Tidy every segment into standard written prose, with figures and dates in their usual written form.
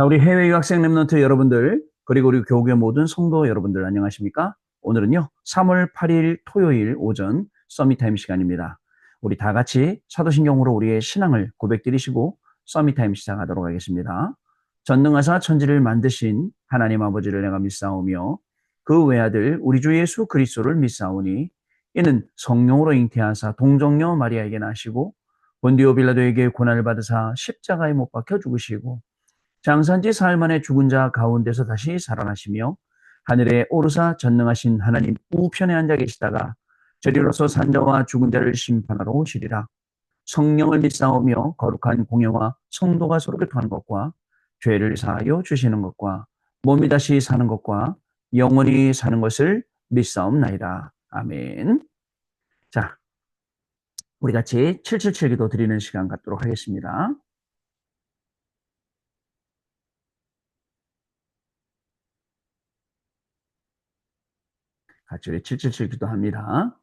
자, 우리 해외 유학생 랩런트 여러분들, 그리고 우리 교회 모든 성도 여러분들 안녕하십니까? 오늘은요, 3월 8일 토요일 오전 서밋타임 시간입니다. 우리 다 같이 사도신경으로 우리의 신앙을 고백드리시고 서밋타임 시작하도록 하겠습니다. 전능하사 천지를 만드신 하나님 아버지를 내가 믿사오며 그 외아들 우리 주 예수 그리스도를 믿사오니 이는 성령으로 잉태하사 동정녀 마리아에게 나시고 본디오 빌라도에게 고난을 받으사 십자가에 못 박혀 죽으시고 장사한 지 사흘 만에 죽은 자 가운데서 다시 살아나시며 하늘에 오르사 전능하신 하나님 우편에 앉아 계시다가 저리로서 산자와 죽은 자를 심판하러 오시리라. 성령을 믿사오며 거룩한 공예와 성도가 서로 교통하는 것과 죄를 사하여 주시는 것과 몸이 다시 사는 것과 영원히 사는 것을 믿사옵나이다. 아멘. 자, 우리 같이 777 기도 드리는 시간 갖도록 하겠습니다. 같이 우리 777 기도합니다.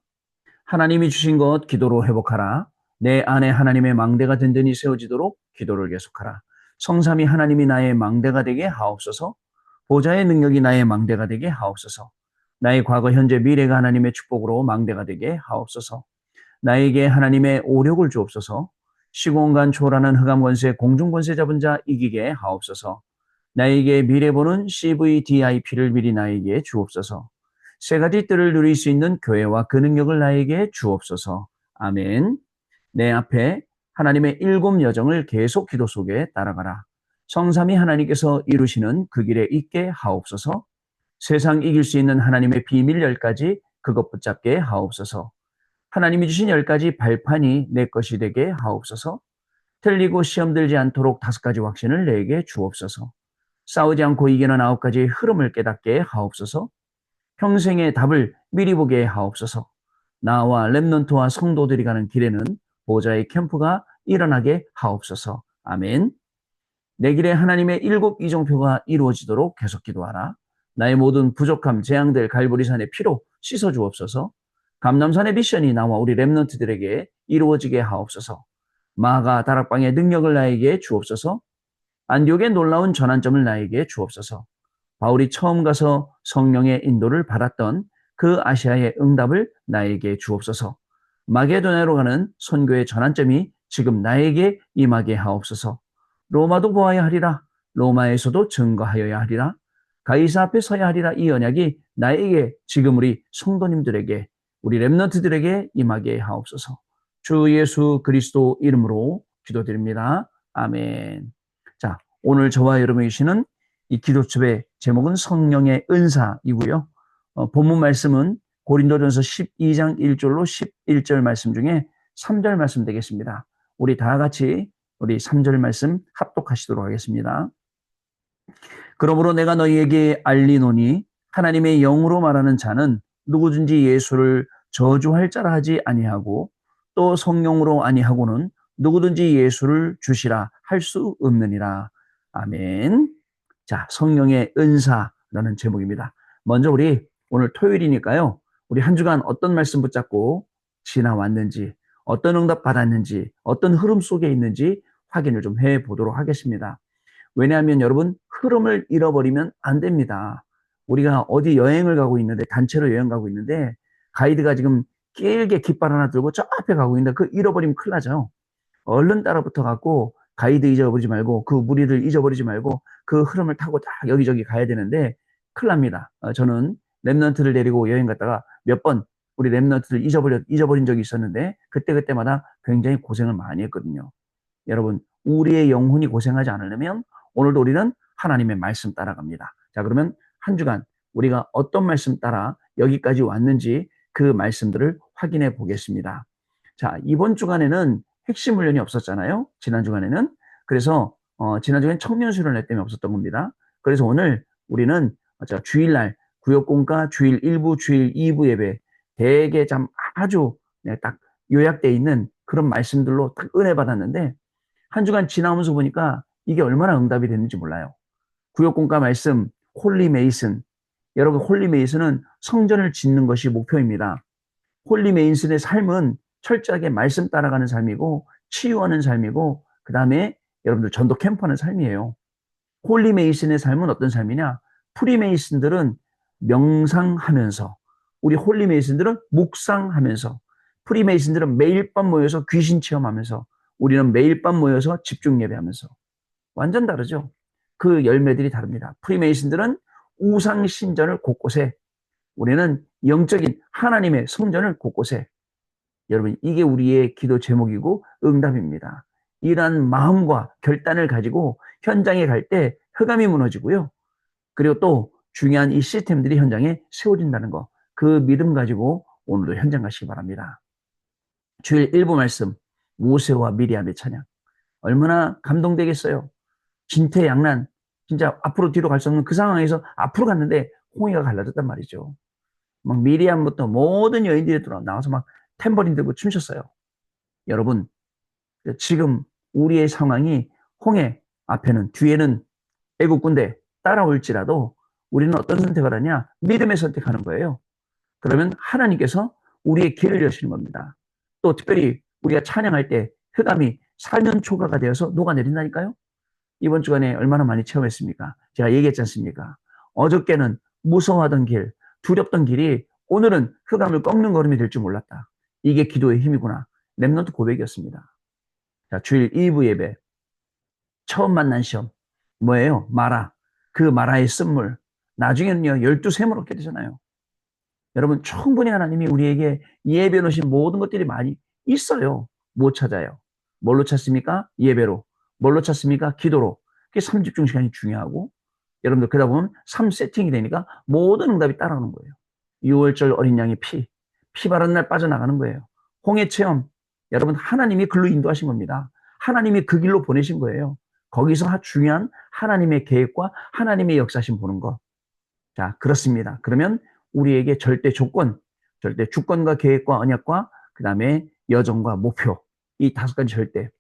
하나님이 주신 것 기도로 회복하라. 내 안에 하나님의 망대가 든든히 세워지도록 기도를 계속하라. 성삼위 하나님이 나의 망대가 되게 하옵소서. 보좌의 능력이 나의 망대가 되게 하옵소서. 나의 과거, 현재, 미래가 하나님의 축복으로 망대가 되게 하옵소서. 나에게 하나님의 오력을 주옵소서. 시공간 초월하는 흑암 권세, 공중 권세 잡은 자 이기게 하옵소서. 나에게 미래 보는 CVDIP를 미리 나에게 주옵소서. 세 가지 뜰을 누릴 수 있는 교회와 그 능력을 나에게 주옵소서. 아멘. 내 앞에 하나님의 7 여정을 계속 기도 속에 따라가라. 성삼위 하나님께서 이루시는 그 길에 있게 하옵소서. 세상 이길 수 있는 하나님의 비밀 10가지 그것 붙잡게 하옵소서. 하나님이 주신 10가지 발판이 내 것이 되게 하옵소서. 틀리고 시험 들지 않도록 5가지 확신을 내게 주옵소서. 싸우지 않고 이기는 9가지의 흐름을 깨닫게 하옵소서. 평생의 답을 미리 보게 하옵소서. 나와 렘넌트와 성도들이 가는 길에는 보좌의 캠프가 일어나게 하옵소서. 아멘. 내 길에 하나님의 7 이정표가 이루어지도록 계속 기도하라. 나의 모든 부족함, 재앙들 갈보리산의 피로 씻어 주옵소서. 감남산의 미션이 나와 우리 렘넌트들에게 이루어지게 하옵소서. 마가 다락방의 능력을 나에게 주옵소서. 안디옥의 놀라운 전환점을 나에게 주옵소서. 바울이 처음 가서 성령의 인도를 받았던 그 아시아의 응답을 나에게 주옵소서. 마게도냐로 가는 선교의 전환점이 지금 나에게 임하게 하옵소서. 로마도 보아야 하리라. 로마에서도 증거하여야 하리라. 가이사 앞에 서야 하리라. 이 언약이 나에게 지금 우리 성도님들에게 우리 렘넌트들에게 임하게 하옵소서. 주 예수 그리스도 이름으로 기도드립니다. 아멘. 자, 오늘 저와 여러분이 주시는 이 기도첩의 제목은 성령의 은사이고요. 본문 말씀은 고린도전서 12장 1절로 11절 말씀 중에 3절 말씀 되겠습니다. 우리 다 같이 우리 3절 말씀 합독하시도록 하겠습니다. 그러므로 내가 너희에게 알리노니 하나님의 영으로 말하는 자는 누구든지 예수를 저주할 자라 하지 아니하고 또 성령으로 아니하고는 누구든지 예수를 주시라 할 수 없느니라. 아멘. 자, 성령의 은사라는 제목입니다. 먼저 우리 오늘 토요일이니까요. 우리 한 주간 어떤 말씀 붙잡고 지나왔는지, 어떤 응답 받았는지, 어떤 흐름 속에 있는지 확인을 좀 해보도록 하겠습니다. 왜냐하면 여러분, 흐름을 잃어버리면 안 됩니다. 우리가 어디 여행을 가고 있는데, 단체로 여행 가고 있는데, 가이드가 지금 길게 깃발 하나 들고 저 앞에 가고 있는데, 그 잃어버리면 큰일 나죠. 얼른 따라 붙어갖고, 가이드 잊어버리지 말고, 그 무리를 잊어버리지 말고, 그 흐름을 타고 딱 여기저기 가야 되는데, 큰일 납니다. 저는 랩런트를 데리고 여행 갔다가 몇 번 우리 랩런트를 잊어버린 적이 있었는데, 그때마다 굉장히 고생을 많이 했거든요. 여러분, 우리의 영혼이 고생하지 않으려면 오늘도 우리는 하나님의 말씀 따라갑니다. 자, 그러면 한 주간 우리가 어떤 말씀 따라 여기까지 왔는지 그 말씀들을 확인해 보겠습니다. 자, 이번 주간에는 핵심 훈련이 없었잖아요. 지난 주간에는. 그래서 지난 주간에 청년 수련회 때문에 없었던 겁니다. 그래서 오늘 우리는 주일날 구역공과 주일 1부, 주일 2부 예배 대개 참 아주 딱 요약되어 있는 그런 말씀들로 딱 은혜 받았는데 한 주간 지나오면서 보니까 이게 얼마나 응답이 됐는지 몰라요. 구역공과 말씀, 홀리 메이슨. 여러분, 홀리 메이슨은 성전을 짓는 것이 목표입니다. 홀리 메이슨의 삶은 철저하게 말씀 따라가는 삶이고 치유하는 삶이고 그 다음에 여러분들 전도 캠프하는 삶이에요. 홀리메이슨의 삶은 어떤 삶이냐? 프리메이슨들은 명상하면서, 우리 홀리메이슨들은 묵상하면서, 프리메이슨들은 매일 밤 모여서 귀신 체험하면서, 우리는 매일 밤 모여서 집중 예배하면서. 완전 다르죠? 그 열매들이 다릅니다. 프리메이슨들은 우상 신전을 곳곳에, 우리는 영적인 하나님의 성전을 곳곳에. 여러분, 이게 우리의 기도 제목이고 응답입니다. 이러한 마음과 결단을 가지고 현장에 갈 때 흑암이 무너지고요. 그리고 또 중요한 이 시스템들이 현장에 세워진다는 거, 그 믿음 가지고 오늘도 현장 가시기 바랍니다. 주일 1부 말씀, 모세와 미리암의 찬양. 얼마나 감동되겠어요. 진퇴양난, 진짜 앞으로 뒤로 갈 수 없는 그 상황에서 앞으로 갔는데 홍해가 갈라졌단 말이죠. 막 미리암부터 모든 여인들이 나와서 막 탬버린 들고 춤췄어요. 여러분, 지금 우리의 상황이 홍해 앞에는, 뒤에는 애국 군대 따라올지라도 우리는 어떤 선택을 하냐? 믿음의 선택하는 거예요. 그러면 하나님께서 우리의 길을 여시는 겁니다. 또 특별히 우리가 찬양할 때 흑암이 사면초가가 되어서 녹아내린다니까요. 이번 주간에 얼마나 많이 체험했습니까? 제가 얘기했지 않습니까? 어저께는 무서워하던 길, 두렵던 길이 오늘은 흑암을 꺾는 걸음이 될 줄 몰랐다. 이게 기도의 힘이구나. 렘넌트 고백이었습니다. 자, 주일 2부 예배. 처음 만난 시험. 뭐예요? 마라. 그 마라의 쓴물. 나중에는요, 12샘을 얻게 되잖아요. 여러분, 충분히 하나님이 우리에게 예배 놓으신 모든 것들이 많이 있어요. 못 찾아요. 뭘로 찾습니까? 예배로. 뭘로 찾습니까? 기도로. 그게 삶 집중 시간이 중요하고, 여러분들 그러다 보면 삶 세팅이 되니까 모든 응답이 따라오는 거예요. 6월절 어린 양의 피 바른 날 빠져나가는 거예요. 홍해 체험, 여러분 하나님이 글로 인도하신 겁니다. 하나님이 그 길로 보내신 거예요. 거기서 중요한 하나님의 계획과 하나님의 역사심 보는 거. 자, 그렇습니다. 그러면 우리에게 절대 조건, 절대 주권과 계획과 언약과 그 다음에 여정과 목표, 이 5가지 절대.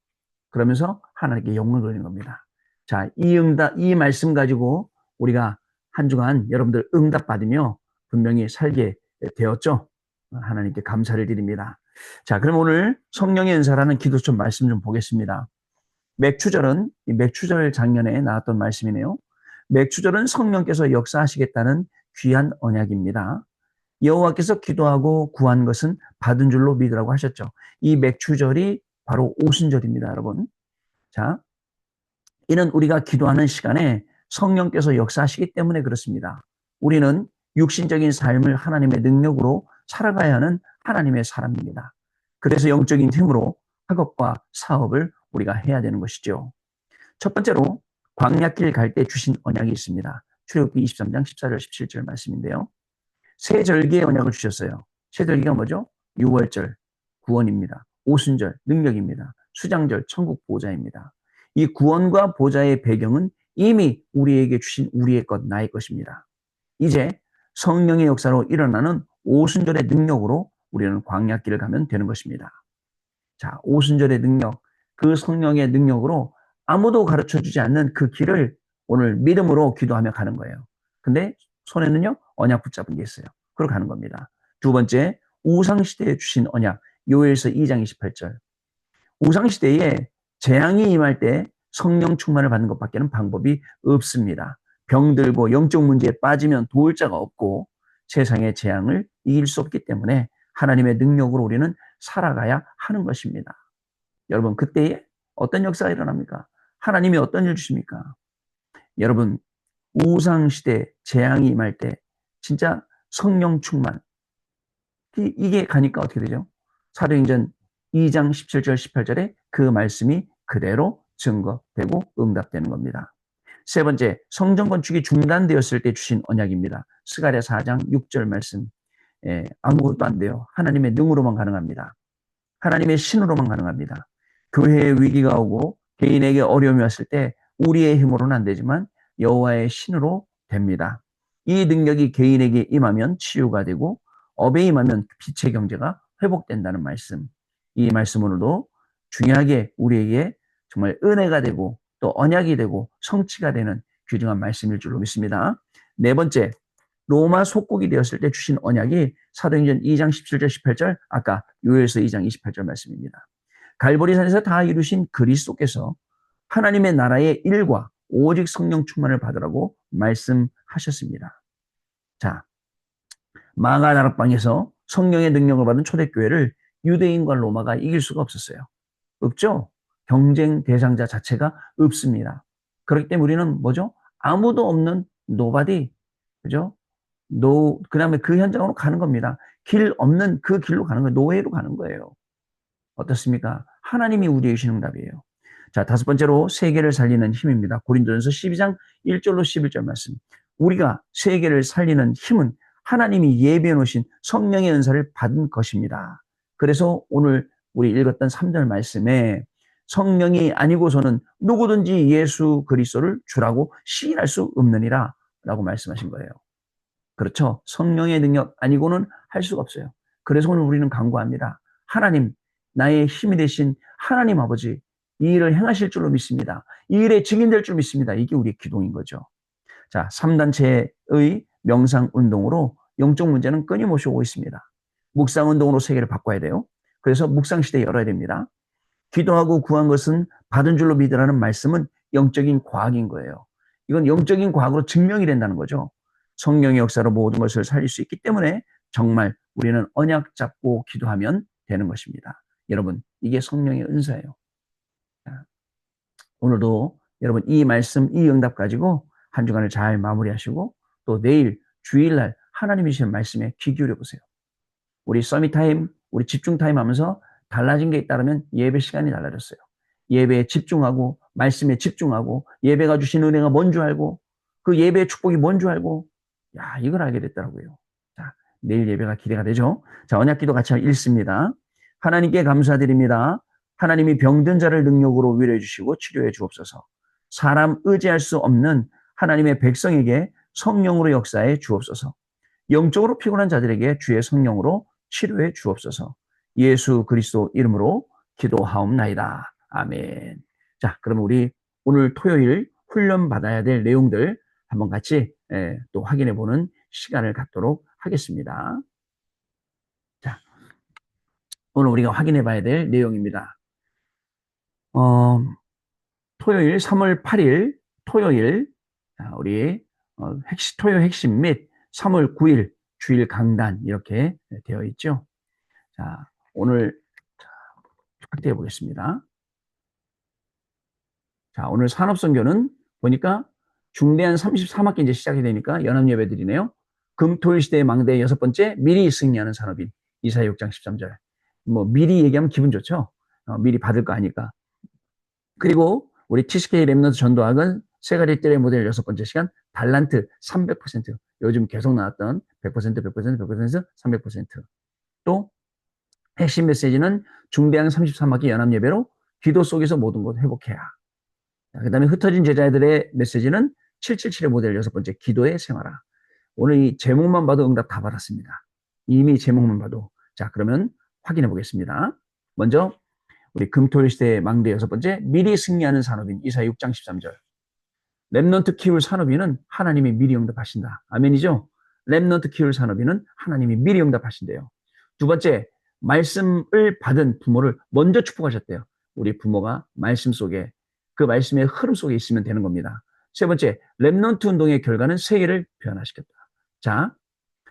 그러면서 하나님께 영광을 돌리는 겁니다. 자, 이 말씀 가지고 우리가 한 주간 여러분들 응답 받으며 분명히 살게 되었죠. 하나님께 감사를 드립니다. 자, 그럼 오늘 성령의 은사라는 기도처 말씀 좀 보겠습니다. 맥추절은 맥추절 작년에 나왔던 말씀이네요. 맥추절은 성령께서 역사하시겠다는 귀한 언약입니다. 여호와께서 기도하고 구한 것은 받은 줄로 믿으라고 하셨죠. 이 맥추절이 바로 오순절입니다, 여러분. 자, 이는 우리가 기도하는 시간에 성령께서 역사하시기 때문에 그렇습니다. 우리는 육신적인 삶을 하나님의 능력으로 살아가야 하는 하나님의 사람입니다. 그래서 영적인 힘으로 학업과 사업을 우리가 해야 되는 것이죠. 첫 번째로 광야길 갈 때 주신 언약이 있습니다. 출애굽기 23장 14절 17절 말씀인데요. 세 절기의 언약을 주셨어요. 세 절기가 뭐죠? 6월절 구원입니다. 오순절 능력입니다. 수장절 천국 보좌입니다. 이 구원과 보좌의 배경은 이미 우리에게 주신 우리의 것, 나의 것입니다. 이제 성령의 역사로 일어나는 오순절의 능력으로 우리는 광야길을 가면 되는 것입니다. 자, 오순절의 능력, 그 성령의 능력으로 아무도 가르쳐주지 않는 그 길을 오늘 믿음으로 기도하며 가는 거예요. 근데 손에는요, 언약 붙잡은 게 있어요. 그걸 가는 겁니다. 두 번째, 우상시대에 주신 언약, 요엘서 2장 28절. 우상시대에 재앙이 임할 때 성령 충만을 받는 것밖에는 방법이 없습니다. 병들고 영적 문제에 빠지면 도울 자가 없고 세상의 재앙을 이길 수 없기 때문에 하나님의 능력으로 우리는 살아가야 하는 것입니다. 여러분, 그때에 어떤 역사가 일어납니까? 하나님이 어떤 일 주십니까? 여러분, 우상시대 재앙이 임할 때 진짜 성령 충만, 이게 가니까 어떻게 되죠? 사도행전 2장 17절 18절에 그 말씀이 그대로 증거되고 응답되는 겁니다. 세 번째, 성전 건축이 중단되었을 때 주신 언약입니다. 스가랴 4장 6절 말씀. 아무것도 안 돼요. 하나님의 능으로만 가능합니다. 하나님의 신으로만 가능합니다. 교회에 위기가 오고 개인에게 어려움이 왔을 때 우리의 힘으로는 안 되지만 여호와의 신으로 됩니다. 이 능력이 개인에게 임하면 치유가 되고 업에 임하면 빛의 경제가 회복된다는 말씀. 이 말씀으로도 중요하게 우리에게 정말 은혜가 되고 또 언약이 되고 성취가 되는 귀중한 말씀일 줄로 믿습니다. 네 번째, 로마 속국이 되었을 때 주신 언약이 사도행전 2장 17절 18절, 아까 요엘서 2장 28절 말씀입니다. 갈보리산에서 다 이루신 그리스도께서 하나님의 나라의 일과 오직 성령 충만을 받으라고 말씀하셨습니다. 자, 마가 다락방에서 성령의 능력을 받은 초대교회를 유대인과 로마가 이길 수가 없었어요. 없죠? 경쟁 대상자 자체가 없습니다. 그렇기 때문에 우리는 뭐죠? 아무도 없는 노바디, 그죠? 그 다음에 그 현장으로 가는 겁니다. 길 없는 그 길로 가는 거예요. 노예로 가는 거예요. 어떻습니까? 하나님이 우리의 신응답이에요. 자, 다섯 번째로 세계를 살리는 힘입니다. 고린도전서 12장 1절로 11절 말씀. 우리가 세계를 살리는 힘은 하나님이 예비해 놓으신 성령의 은사를 받은 것입니다. 그래서 오늘 우리 읽었던 3절 말씀에 성령이 아니고서는 누구든지 예수 그리스도를 주라고 시인할 수 없느니라 라고 말씀하신 거예요. 그렇죠. 성령의 능력 아니고는 할 수가 없어요. 그래서 오늘 우리는 간구합니다. 하나님, 나의 힘이 되신 하나님 아버지, 이 일을 행하실 줄로 믿습니다. 이 일에 증인될 줄 믿습니다. 이게 우리의 기도인 거죠. 자, 3단체의 명상 운동으로 영적 문제는 끊임없이 오고 있습니다. 묵상 운동으로 세계를 바꿔야 돼요. 그래서 묵상 시대 열어야 됩니다. 기도하고 구한 것은 받은 줄로 믿으라는 말씀은 영적인 과학인 거예요. 이건 영적인 과학으로 증명이 된다는 거죠. 성령의 역사로 모든 것을 살릴 수 있기 때문에 정말 우리는 언약 잡고 기도하면 되는 것입니다. 여러분, 이게 성령의 은사예요. 오늘도 여러분 이 말씀, 이 응답 가지고 한 주간을 잘 마무리하시고 또 내일 주일날 하나님이 주신 말씀에 귀 기울여 보세요. 우리 서밋 타임, 우리 집중 타임 하면서 달라진 게 있다면 예배 시간이 달라졌어요. 예배에 집중하고 말씀에 집중하고 예배가 주신 은혜가 뭔 줄 알고 그 예배의 축복이 뭔 줄 알고 야, 이걸 알게 됐더라고요. 자, 내일 예배가 기대가 되죠. 자, 언약기도 같이 읽습니다. 하나님께 감사드립니다. 하나님이 병든 자를 능력으로 위로해 주시고 치료해 주옵소서. 사람 의지할 수 없는 하나님의 백성에게 성령으로 역사해 주옵소서. 영적으로 피곤한 자들에게 주의 성령으로 치료해 주옵소서. 예수 그리스도 이름으로 기도하옵나이다. 아멘. 자, 그럼 우리 오늘 토요일 훈련 받아야 될 내용들 한번 같이 또 확인해 보는 시간을 갖도록 하겠습니다. 자, 오늘 우리가 확인해 봐야 될 내용입니다. 토요일 3월 8일 토요일 우리 토요 핵심 및 3월 9일 주일 강단 이렇게 되어 있죠. 자, 오늘 확대해 보겠습니다. 자, 오늘 산업선교는 보니까 중대한 33학기 이제 시작이 되니까 연합예배들이네요. 금토일 시대의 망대의 여섯 번째, 미리 승리하는 산업인. 이사야 6장 13절. 뭐 미리 얘기하면 기분 좋죠. 미리 받을 거 아니까. 그리고 우리 TCK 랩넌트 전도학은 세 가지 뜰의 모델 여섯 번째 시간, 달란트 300%. 요즘 계속 나왔던 100%, 100%, 100%, 300%. 또 핵심 메시지는 중대한 33학기 연합예배로 기도 속에서 모든 것 회복해야. 그 다음에 흩어진 제자들의 메시지는 777의 모델 여섯 번째, 기도의 생활화. 오늘 이 제목만 봐도 응답 다 받았습니다. 이미 제목만 봐도. 자, 그러면 확인해 보겠습니다. 먼저 우리 금토일 시대의 망대 여섯 번째, 미리 승리하는 산업인 이사야 6장 13절. 렘넌트 키울 산업인은 하나님이 미리 응답하신다. 아멘이죠? 렘넌트 키울 산업인은 하나님이 미리 응답하신대요. 두 번째, 말씀을 받은 부모를 먼저 축복하셨대요. 우리 부모가 말씀 속에 그 말씀의 흐름 속에 있으면 되는 겁니다. 세 번째, 렘넌트 운동의 결과는 세계를 변화시켰다. 자,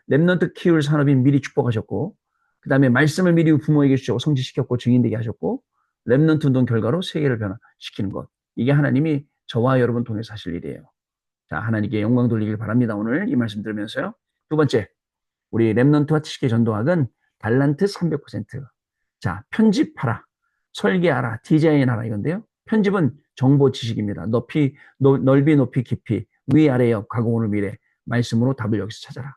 렘넌트 키울 산업인 미리 축복하셨고, 그 다음에 말씀을 미리 부모에게 주시고 성취시켰고 증인되게 하셨고, 렘넌트 운동 결과로 세계를 변화시키는 것. 이게 하나님이 저와 여러분 통해서 하실 일이에요. 자, 하나님께 영광 돌리길 바랍니다. 오늘 이 말씀 들으면서요. 두 번째, 우리 렘넌트와 TCK 전도학은 달란트 300%. 자, 편집하라, 설계하라, 디자인하라 이건데요. 편집은 정보 지식입니다. 넓이, 높이, 깊이, 위아래 역, 과거, 오늘, 미래. 말씀으로 답을 여기서 찾아라.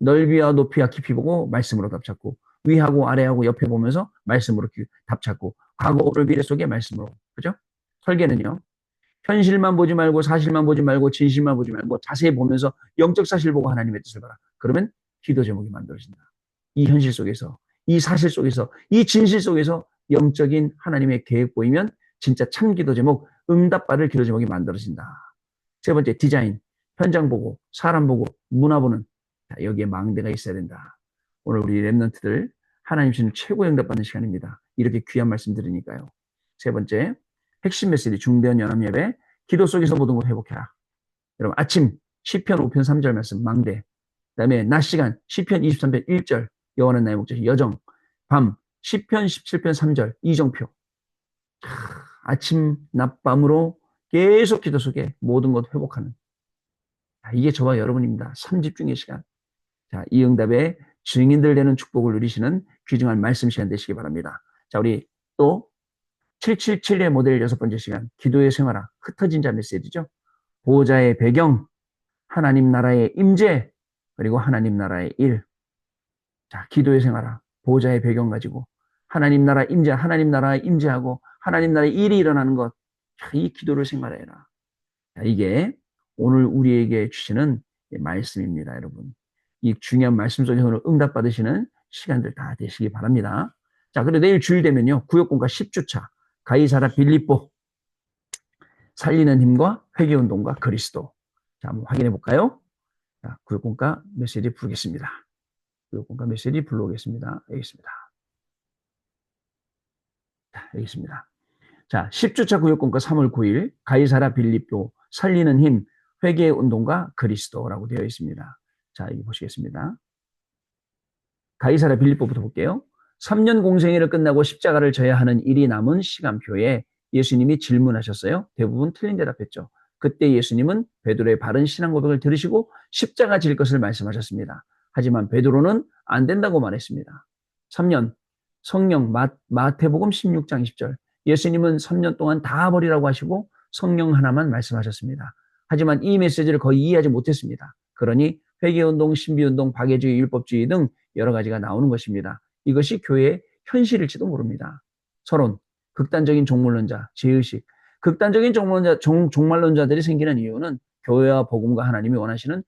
넓이와 높이와 깊이 보고 말씀으로 답 찾고, 위하고 아래하고 옆에 보면서 말씀으로 답 찾고, 과거, 오늘, 미래 속에 말씀으로. 그죠? 설계는요. 현실만 보지 말고 사실만 보지 말고 진실만 보지 말고 자세히 보면서 영적 사실 보고 하나님의 뜻을 봐라. 그러면 기도 제목이 만들어진다. 이 현실 속에서, 이 사실 속에서, 이 진실 속에서 영적인 하나님의 계획 보이면 진짜 참 기도 제목, 응답받을 기도 제목이 만들어진다. 세 번째, 디자인. 현장 보고, 사람 보고, 문화 보는. 여기에 망대가 있어야 된다. 오늘 우리 랩런트들 하나님 주시는 최고의 응답받는 시간입니다. 이렇게 귀한 말씀 들으니까요. 세 번째, 핵심 메시지 중대한 연합예배, 기도 속에서 모든 것 회복해라. 여러분 아침 시편 5편 3절 말씀 망대, 그다음에 낮 시간 시편 23편 1절 여호와는 나의 목자시 여정, 밤 시편 17편 3절 이정표. 아침 낮밤으로 계속 기도 속에 모든 것 회복하는, 이게 저와 여러분입니다. 삼집중의 시간. 자, 이 응답에 증인들 되는 축복을 누리시는 귀중한 말씀 시간 되시기 바랍니다. 자, 우리 또 777의 모델 6번째 시간, 기도의 생활화, 흩어진 자 메시지죠. 보호자의 배경, 하나님 나라의 임재, 그리고 하나님 나라의 일. 자, 기도의 생활화, 보호자의 배경 가지고 하나님 나라 임재, 하나님 나라에 임재하고 하나님 나라의 일이 일어나는 것. 자, 이 기도를 생활해라. 자, 이게 오늘 우리에게 주시는 말씀입니다, 여러분. 이 중요한 말씀 속에서 오늘 응답받으시는 시간들 다 되시기 바랍니다. 자, 그리고 내일 주일 되면요, 구역공과 10주차, 가이사라 빌립보, 살리는 힘과 회개운동과 그리스도. 자, 한번 확인해 볼까요? 자, 구역공과 메시지 부르겠습니다. 구역공과 메시지 불러오겠습니다. 여기 있습니다. 자, 여기 있습니다. 자, 10주차 구역공과 3월 9일, 가이사라 빌립보, 살리는 힘, 회개의 운동과 그리스도라고 되어 있습니다. 자, 여기 보시겠습니다. 가이사라 빌립보부터 볼게요. 3년 공생애를 끝나고 십자가를 져야 하는 일이 남은 시간표에 예수님이 질문하셨어요. 대부분 틀린 대답했죠. 그때 예수님은 베드로의 바른 신앙 고백을 들으시고 십자가 질 것을 말씀하셨습니다. 하지만 베드로는 안 된다고 말했습니다. 3년, 성령, 마태복음 16장 20절. 예수님은 3년 동안 다 버리라고 하시고 성령 하나만 말씀하셨습니다. 하지만 이 메시지를 거의 이해하지 못했습니다. 그러니 회개운동, 신비운동, 박애주의, 율법주의 등 여러 가지가 나오는 것입니다. 이것이 교회의 현실일지도 모릅니다. 서론, 극단적인 종말론자, 제의식. 극단적인 종말론자들이 생기는 이유는 교회와 복음과 하나님이 원하시는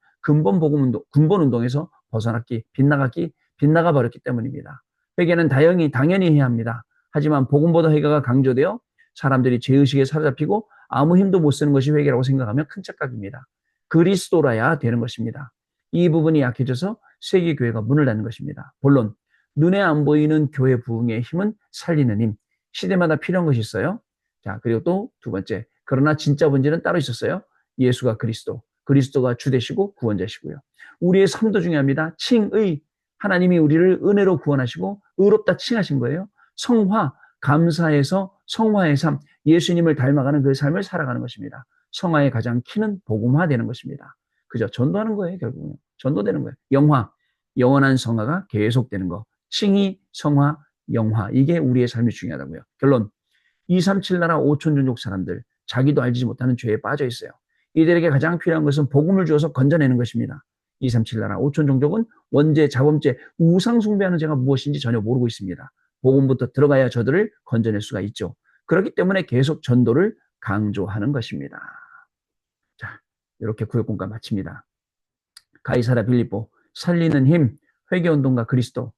근본운동에서 벗어났기, 빗나가 버렸기 때문입니다. 회개는 당연히 해야 합니다. 하지만 복음보다 회개가 강조되어 사람들이 죄의식에 사로잡히고 아무 힘도 못 쓰는 것이 회개라고 생각하면 큰 착각입니다. 그리스도라야 되는 것입니다. 이 부분이 약해져서 세계교회가 문을 닫는 것입니다. 본론, 눈에 안 보이는 교회 부흥의 힘은 살리는 힘. 시대마다 필요한 것이 있어요. 자, 그리고 또 두 번째, 그러나 진짜 본질은 따로 있었어요. 예수가 그리스도, 그리스도가 주 되시고 구원자시고요. 우리의 삶도 중요합니다. 칭의, 하나님이 우리를 은혜로 구원하시고 의롭다 칭하신 거예요. 성화, 감사해서 성화의 삶, 예수님을 닮아가는 그 삶을 살아가는 것입니다. 성화의 가장 키는 복음화되는 것입니다. 그죠? 전도하는 거예요, 결국은. 전도되는 거예요. 영화, 영원한 성화가 계속되는 거. 칭의, 성화, 영화. 이게 우리의 삶이 중요하다고요. 결론, 237 나라 5천 종족 사람들, 자기도 알지 못하는 죄에 빠져 있어요. 이들에게 가장 필요한 것은 복음을 주어서 건져내는 것입니다. 237 나라 5천 종족은 원죄, 자범죄, 우상 숭배하는 죄가 무엇인지 전혀 모르고 있습니다. 복음부터 들어가야 저들을 건져낼 수가 있죠. 그렇기 때문에 계속 전도를 강조하는 것입니다. 자, 이렇게 구역공과 마칩니다. 가이사라 빌립보, 살리는 힘, 회개운동과 그리스도,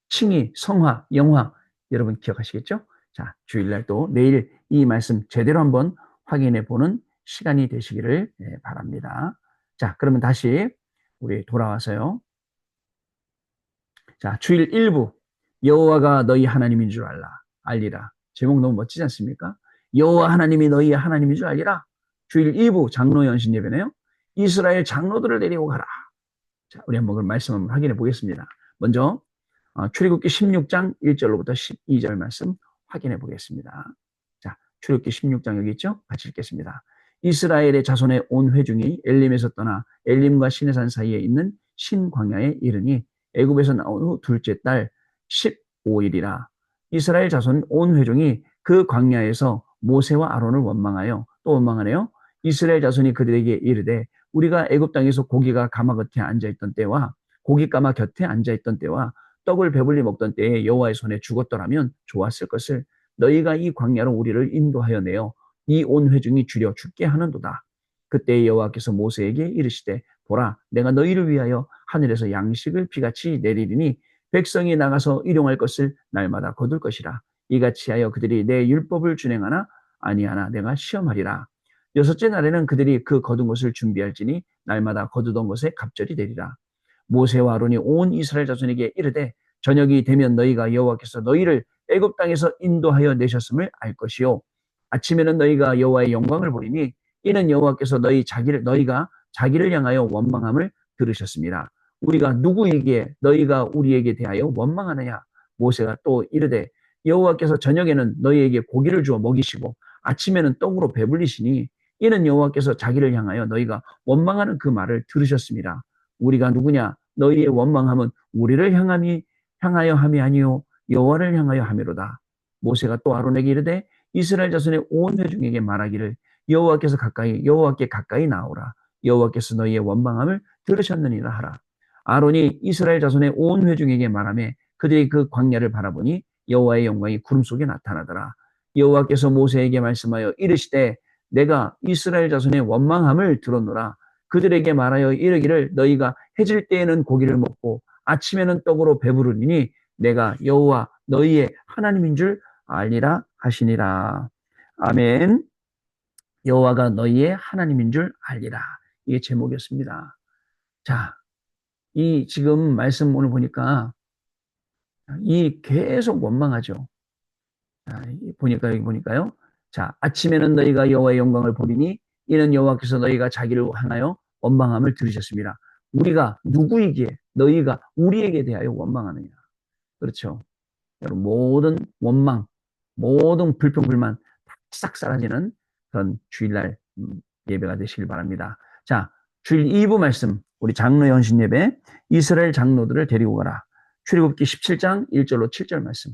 칭의, 성화, 영화, 여러분 기억하시겠죠? 자, 주일날 또 내일 이 말씀 제대로 한번 확인해 보는 시간이 되시기를 바랍니다. 자, 그러면 다시 우리 돌아와서요. 자, 주일 1부, 여호와가 너희 하나님인 줄 알리라. 제목 너무 멋지지 않습니까? 여호와 하나님이 너희의 하나님인 줄 알리라. 주일 2부 장로 연신 예배네요. 이스라엘 장로들을 데리고 가라. 자, 우리 한번 그 말씀 한번 확인해 보겠습니다. 먼저 출애굽기 16장 1절로부터 12절 말씀 확인해 보겠습니다. 자, 출애굽기 16장 여기 있죠? 같이 읽겠습니다. 이스라엘의 자손의 온 회중이 엘림에서 떠나 엘림과 시내산 사이에 있는 신광야에 이르니 애굽에서 나온 후 둘째 달 15일이라. 이스라엘 자손 온 회중이 그 광야에서 모세와 아론을 원망하여 또 원망하네요. 이스라엘 자손이 그들에게 이르되 우리가 애굽 땅에서 고기가 가마 곁에 앉아있던 때와 고기 가마 곁에 앉아있던 때와 떡을 배불리 먹던 때에 여호와의 손에 죽었더라면 좋았을 것을 너희가 이 광야로 우리를 인도하여 내어 이 온 회중이 줄여 죽게 하는도다. 그때 여호와께서 모세에게 이르시되 보라 내가 너희를 위하여 하늘에서 양식을 비같이 내리리니 백성이 나가서 일용할 것을 날마다 거둘 것이라. 이같이 하여 그들이 내 율법을 준행하나 아니하나 내가 시험하리라. 여섯째 날에는 그들이 그 거둔 것을 준비할지니 날마다 거두던 것에 갑절이 되리라. 모세와 아론이 온 이스라엘 자손에게 이르되 저녁이 되면 너희가 여호와께서 너희를 애굽 땅에서 인도하여 내셨음을 알 것이요 아침에는 너희가 여호와의 영광을 보리니 이는 여호와께서 너희가 자기를 향하여 원망함을 들으셨습니다. 우리가 누구에게 너희가 우리에게 대하여 원망하느냐? 모세가 또 이르되 여호와께서 저녁에는 너희에게 고기를 주어 먹이시고 아침에는 떡으로 배불리시니 이는 여호와께서 자기를 향하여 너희가 원망하는 그 말을 들으셨습니다. 우리가 누구냐? 너희의 원망함은 우리를 향하여 함이 아니요 여호와를 향하여 함이로다. 모세가 또 아론에게 이르되 이스라엘 자손의 온 회중에게 말하기를 여호와께 가까이 나오라. 여호와께서 너희의 원망함을 들으셨느니라 하라. 아론이 이스라엘 자손의 온 회중에게 말하며 그들이 그 광야를 바라보니 여호와의 영광이 구름 속에 나타나더라. 여호와께서 모세에게 말씀하여 이르시되 내가 이스라엘 자손의 원망함을 들었노라. 그들에게 말하여 이르기를 너희가 해질 때에는 고기를 먹고 아침에는 떡으로 배부르니 내가 여호와 너희의 하나님인 줄 알리라 하시니라. 아멘. 여호와가 너희의 하나님인 줄 알리라. 이게 제목이었습니다. 자, 이 지금 말씀 오늘 보니까 이 계속 원망하죠. 자, 여기 보니까요. 자, 아침에는 너희가 여호와의 영광을 보리니 이는 여호와께서 너희가 자기를 향하여 원망함을 들으셨습니다. 우리가 누구에게 너희가 우리에게 대하여 원망하느냐. 그렇죠. 여러분 모든 원망, 모든 불평불만 싹 사라지는 그런 주일날 예배가 되시길 바랍니다. 자, 주일 2부 말씀 우리 장로 연신 예배 이스라엘 장로들을 데리고 가라. 출애굽기 17장 1절로 7절 말씀.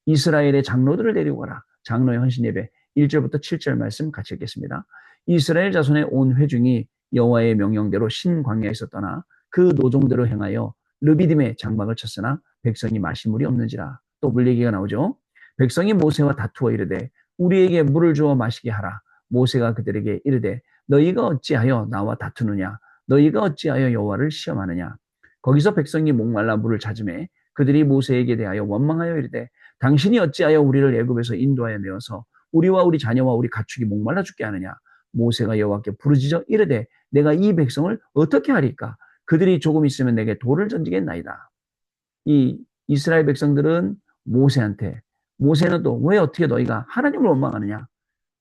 이스라엘의 장로들을 데리고 가라. 장로의 헌신 예배 1절부터 7절 말씀 같이 읽겠습니다. 이스라엘 자손의 온 회중이 여호와의 명령대로 신광야에서 떠나 그 노종대로 행하여 르비딤의 장막을 쳤으나 백성이 마실 물이 없는지라. 또 물 얘기가 나오죠. 백성이 모세와 다투어 이르되 우리에게 물을 주어 마시게 하라. 모세가 그들에게 이르되 너희가 어찌하여 나와 다투느냐? 너희가 어찌하여 여호와를 시험하느냐? 거기서 백성이 목말라 물을 찾으매 그들이 모세에게 대하여 원망하여 이르되 당신이 어찌하여 우리를 애굽에서 인도하여 내어서 우리와 우리 자녀와 우리 가축이 목말라 죽게 하느냐? 모세가 여호와께 부르짖어 이르되 내가 이 백성을 어떻게 하리까? 그들이 조금 있으면 내게 돌을 던지겠나이다. 이 이스라엘 백성들은 모세는 또 왜 어떻게 너희가 하나님을 원망하느냐?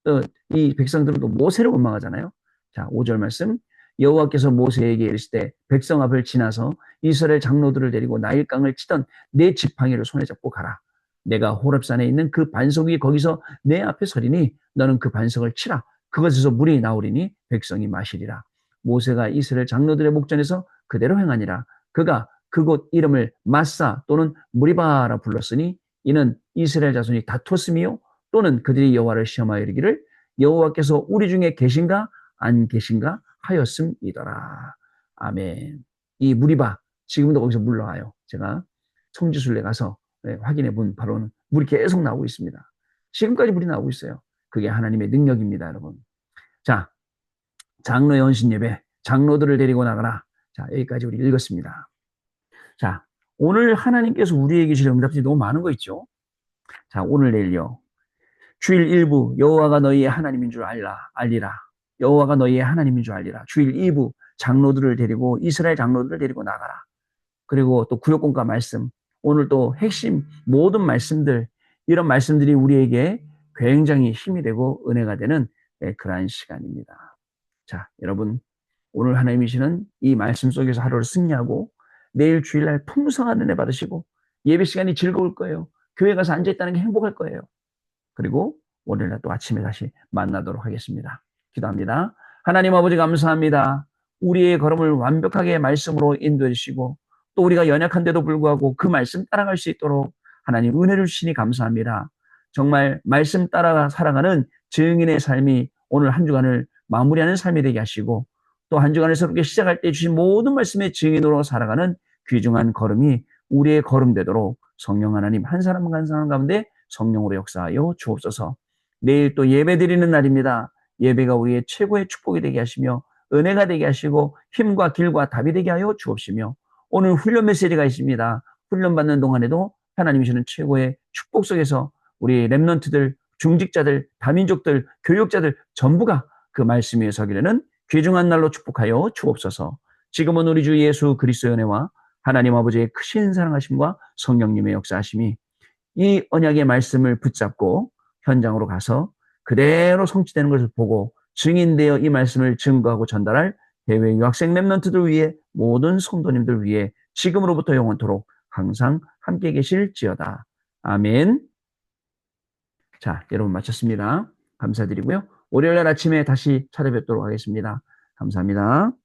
또 이 백성들은 또 모세를 원망하잖아요. 자, 5절 말씀. 여호와께서 모세에게 이르시되 백성 앞을 지나서 이스라엘 장로들을 데리고 나일강을 치던 내 지팡이를 손에 잡고 가라. 내가 호렙산에 있는 그 반석 이 거기서 내 앞에 서리니 너는 그 반석을 치라. 그것에서 물이 나오리니 백성이 마시리라. 모세가 이스라엘 장로들의 목전에서 그대로 행하니라. 그가 그곳 이름을 마사 또는 무리바라 불렀으니 이는 이스라엘 자손이 다투었으며 또는 그들이 여호와를 시험하여 이르기를 여호와께서 우리 중에 계신가 안 계신가 하였음이더라. 아멘. 이 무리바 지금도 거기서 물 나와요. 제가 성지순례 가서 확인해 본 바로는 물이 계속 나오고 있습니다. 지금까지 물이 나오고 있어요. 그게 하나님의 능력입니다, 여러분. 자, 장로의 헌신 예배, 장로들을 데리고 나가라. 자, 여기까지 우리 읽었습니다. 자, 오늘 하나님께서 우리에게 주실 응답들이 너무 많은 거 있죠. 자, 오늘 내일요. 주일 1부 여호와가 너희의 하나님인 줄 알리라. 여호와가 너희의 하나님인 줄 알리라. 주일 2부 장로들을 데리고 이스라엘 장로들을 데리고 나가라. 그리고 또 구역공과 말씀. 오늘 또 핵심 모든 말씀들 이런 말씀들이 우리에게 굉장히 힘이 되고 은혜가 되는 그러한 시간입니다. 자, 여러분 오늘 하나님이 주시는 이 말씀 속에서 하루를 승리하고 내일 주일날 풍성한 은혜 받으시고 예배 시간이 즐거울 거예요. 교회 가서 앉아있다는 게 행복할 거예요. 그리고 월요일날 또 아침에 다시 만나도록 하겠습니다. 기도합니다. 하나님 아버지 감사합니다. 우리의 걸음을 완벽하게 말씀으로 인도해 주시고 또 우리가 연약한데도 불구하고 그 말씀 따라갈 수 있도록 하나님 은혜를 주시니 감사합니다. 정말 말씀 따라 살아가는 증인의 삶이 오늘 한 주간을 마무리하는 삶이 되게 하시고 또 한 주간을 새롭게 시작할 때 주신 모든 말씀의 증인으로 살아가는 귀중한 걸음이 우리의 걸음 되도록 성령 하나님 한 사람 한 사람 가운데 성령으로 역사하여 주옵소서. 내일 또 예배 드리는 날입니다. 예배가 우리의 최고의 축복이 되게 하시며 은혜가 되게 하시고 힘과 길과 답이 되게 하여 주옵시며 오늘 훈련 메시지가 있습니다. 훈련 받는 동안에도 하나님이 주는 최고의 축복 속에서 우리 렘넌트들, 중직자들, 다민족들, 교육자들 전부가 그 말씀 위에 서기려는 귀중한 날로 축복하여 주옵소서. 지금은 우리 주 예수 그리스도의 은혜와 하나님 아버지의 크신 사랑하심과 성령님의 역사하심이 이 언약의 말씀을 붙잡고 현장으로 가서 그대로 성취되는 것을 보고 증인되어 이 말씀을 증거하고 전달할 해외 유학생 랩런트들 위해 모든 성도님들 위해 지금으로부터 영원토록 항상 함께 계실지어다. 아멘. 자, 여러분 마쳤습니다. 감사드리고요. 월요일 날 아침에 다시 찾아뵙도록 하겠습니다. 감사합니다.